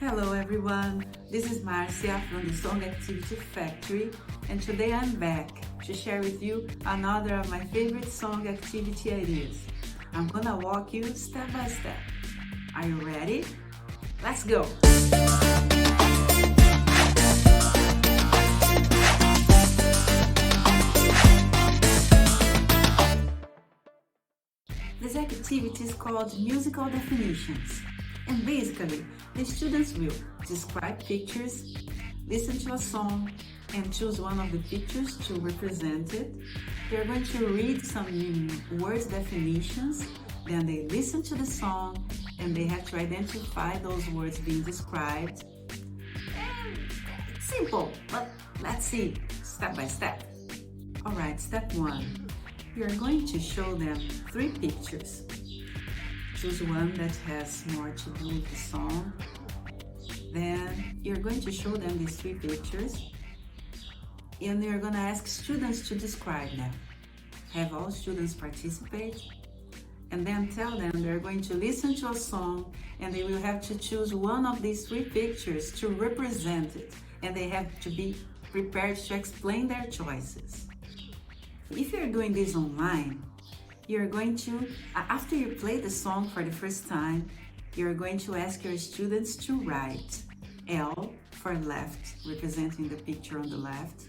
Hello everyone, this is Marcia from the Song Activity Factory, and today I'm back to share with you another of my favorite song activity ideas. I'm gonna walk you step by step. Are you ready? Let's go! This activity is called musical definitions. And basically, the students will describe pictures, listen to a song, and choose one of the pictures to represent it. They're going to read some words definitions, then they listen to the song, and they have to identify those words being described. And it's simple, but let's see step by step. Alright, step 1. You're going to show them 3 pictures. Choose one that has more to do with the song. Then you're going to show them these 3 pictures and you're going to ask students to describe them. Have all students participate and then tell them they're going to listen to a song and they will have to choose one of these 3 pictures to represent it, and they have to be prepared to explain their choices. If you're doing this online, you're going to, after you play the song for the first time, you're going to ask your students to write L for left, representing the picture on the left,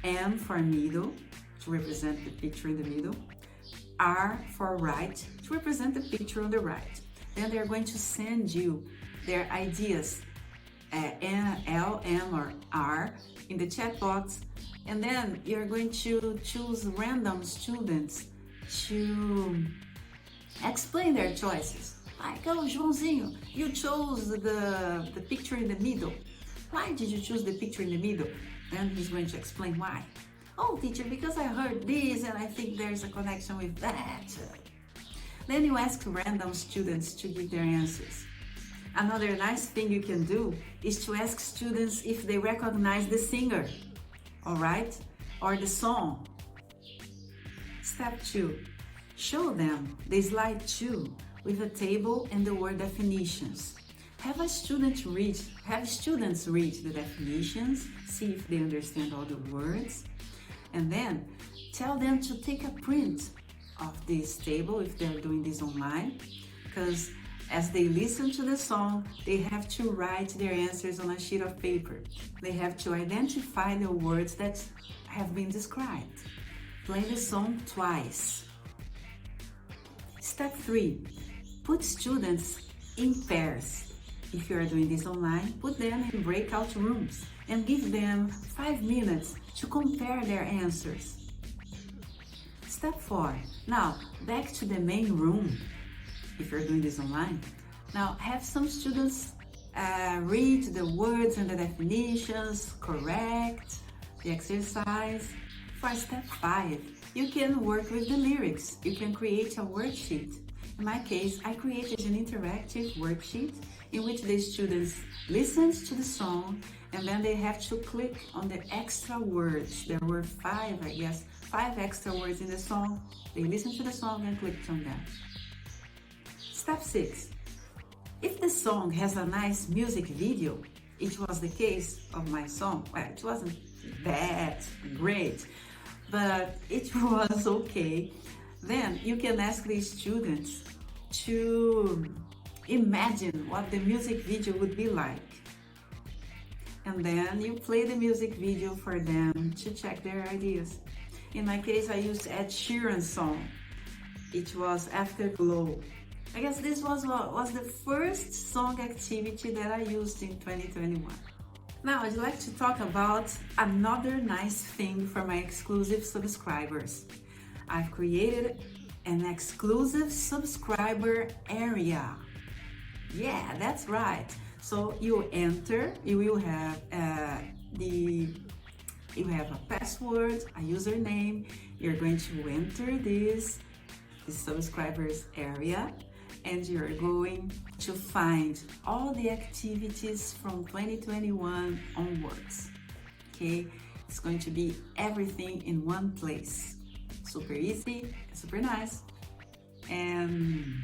M for middle, to represent the picture in the middle, R for right, to represent the picture on the right. Then they're going to send you their ideas, L, M, or R, in the chat box, and then you're going to choose random students to explain their choices. Like, oh, Joãozinho, you chose the picture in the middle. Why did you choose the picture in the middle? Then he's going to explain why. Oh, teacher, because I heard this and I think there's a connection with that. Then you ask random students to give their answers. Another nice thing you can do is to ask students if they recognize the singer, all right, or the song. Step 2. Show them the slide 2 with a table and the word definitions. Have students read the definitions, see if they understand all the words, and then tell them to take a print of this table if they're doing this online, because as they listen to the song, they have to write their answers on a sheet of paper. They have to identify the words that have been described. Play the song twice. Step 3. Put students in pairs. If you are doing this online, put them in breakout rooms and give them 5 minutes to compare their answers. Step 4. Now, back to the main room. If you're doing this online, now have some students read the words and the definitions, correct the exercise. For step 5, you can work with the lyrics. You can create a worksheet. In my case, I created an interactive worksheet in which the students listen to the song and then they have to click on the extra words. There were 5 extra words in the song. They listen to the song and clicked on them. Step 6. If the song has a nice music video, it was the case of my song. Well, it wasn't that great, but it was okay. Then you can ask the students to imagine what the music video would be like. And then you play the music video for them to check their ideas. In my case, I used Ed Sheeran's song. It was Afterglow. I guess this was the first song activity that I used in 2021. Now I'd like to talk about another nice thing for my exclusive subscribers. I've created an exclusive subscriber area. Yeah, that's right. So you enter, you will have a password, a username. You're going to enter this subscribers area, and you're going to find all the activities from 2021 onwards. Okay, it's going to be everything in one place. Super easy, super nice. And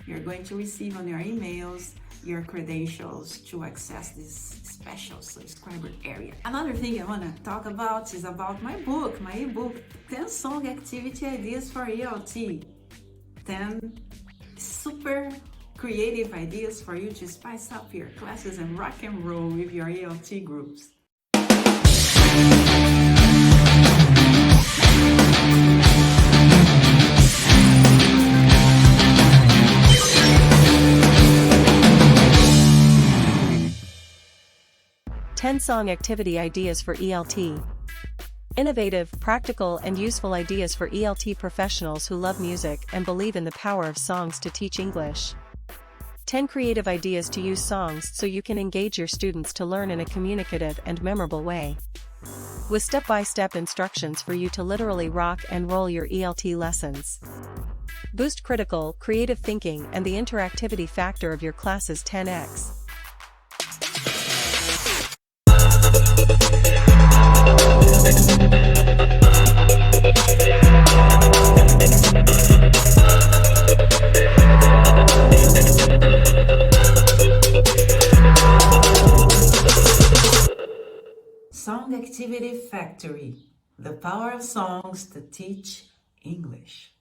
you're going to receive on your emails your credentials to access this special subscriber area. Another thing I want to talk about is about my book, my ebook, 10 song activity ideas for ELT. 10 super creative ideas for you to spice up your classes and rock and roll with your ELT groups. Song activity ideas for ELT. Innovative, practical, and useful ideas for ELT professionals who love music and believe in the power of songs to teach English. 10 creative ideas to use songs so you can engage your students to learn in a communicative and memorable way. With step-by-step instructions for you to literally rock and roll your ELT lessons. Boost critical, creative thinking and the interactivity factor of your classes 10x. Song Activity Factory, the power of songs to teach English.